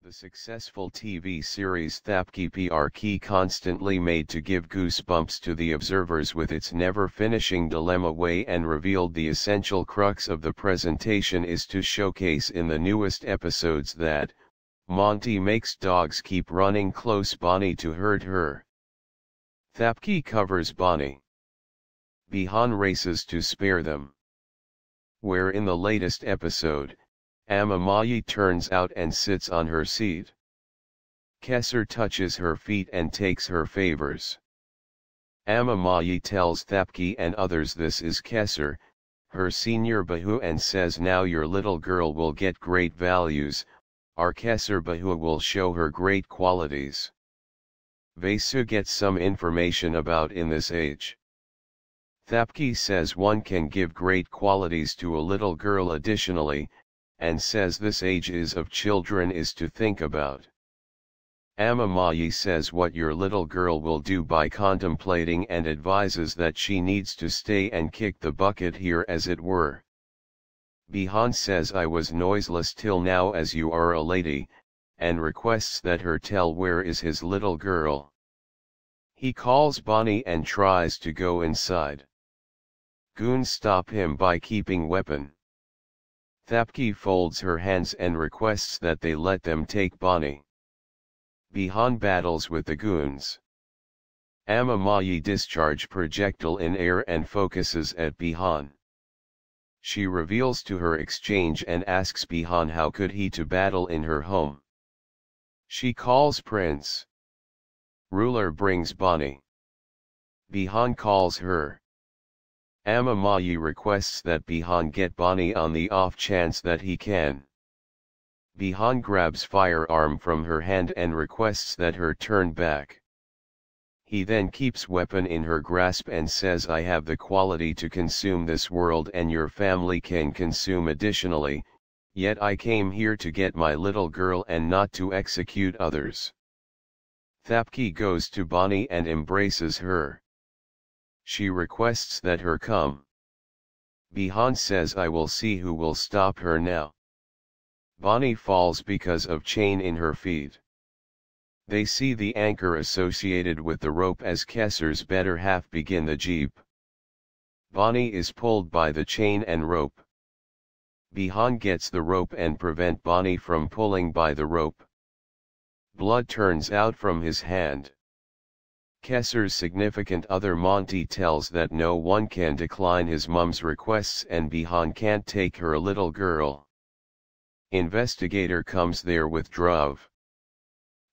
The successful TV series Thapki Pyaar Ki constantly made to give goosebumps to the observers with its never-finishing dilemma way and revealed the essential crux of the presentation is to showcase in the newest episodes that, Monty makes dogs keep running close Bani to hurt her. Thapki covers Bani. Bihaan races to spare them. Where in the latest episode, Amma Maayi turns out and sits on her seat. Kesar touches her feet and takes her favors. Amma Maayi tells Thapki and others this is Kesar, her senior bahu, and says now your little girl will get great values, our Kesar bahu will show her great qualities. Vasu gets some information about in this age. Thapki says one can give great qualities to a little girl additionally, and says this age is of children is to think about. Amma Maayi says what your little girl will do by contemplating and advises that she needs to stay and kick the bucket here as it were. Bihaan says I was noiseless till now as you are a lady, and requests that her tell where is his little girl. He calls Bani and tries to go inside. Goons stop him by keeping weapon. Thapki folds her hands and requests that they let them take Bani. Bihaan battles with the goons. Amma Maayi discharge projectile in air and focuses at Bihaan. She reveals to her exchange and asks Bihaan how could he to battle in her home. She calls Prince. Ruler brings Bani. Bihaan calls her. Amma Maayi requests that Bihaan get Bani on the off chance that he can. Bihaan grabs firearm from her hand and requests that her turn back. He then keeps weapon in her grasp and says I have the quality to consume this world and your family can consume additionally, yet I came here to get my little girl and not to execute others. Thapki goes to Bani and embraces her. She requests that her come. Bihaan says I will see who will stop her now. Bani falls because of chain in her feet. They see the anchor associated with the rope as Kesar's better half begin the jeep. Bani is pulled by the chain and rope. Bihaan gets the rope and prevent Bani from pulling by the rope. Blood turns out from his hand. Kesar's significant other Monty tells that no one can decline his mum's requests and Bihaan can't take her little girl. Investigator comes there with Dhruv.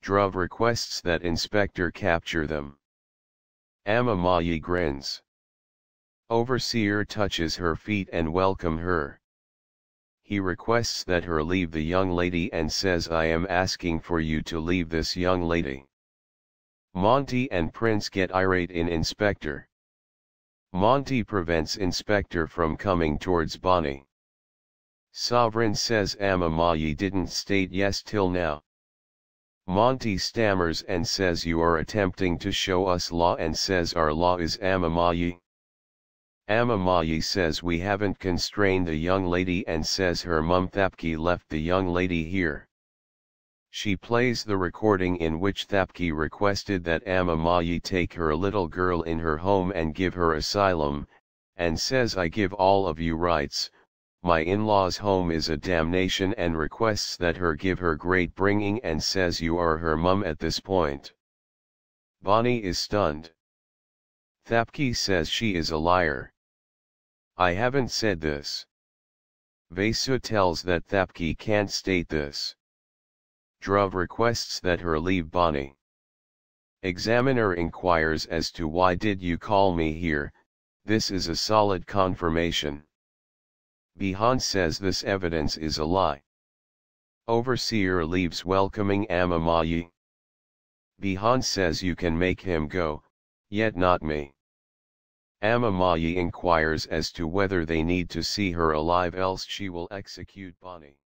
Dhruv requests that inspector capture them. Amma Maayi grins. Overseer touches her feet and welcome her. He requests that her leave the young lady and says I am asking for you to leave this young lady. Monty and Prince get irate in Inspector. Monty prevents Inspector from coming towards Bani. Sovereign says Amma Maayi didn't state yes till now. Monty stammers and says you are attempting to show us law and says our law is Amma Maayi. Amma Maayi says we haven't constrained the young lady and says her mum Thapki left the young lady here. She plays the recording in which Thapki requested that Amma Maayi take her little girl in her home and give her asylum, and says I give all of you rights, my in-laws' home is a damnation and requests that her give her great bringing and says you are her mum at this point. Bani is stunned. Thapki says she is a liar. I haven't said this. Vasu tells that Thapki can't state this. Dhruv requests that her leave Bani. Examiner inquires as to why did you call me here, this is a solid confirmation. Bihaan says this evidence is a lie. Overseer leaves welcoming Amma Maayi. Bihaan says you can make him go, yet not me. Amma Maayi inquires as to whether they need to see her alive else she will execute Bani.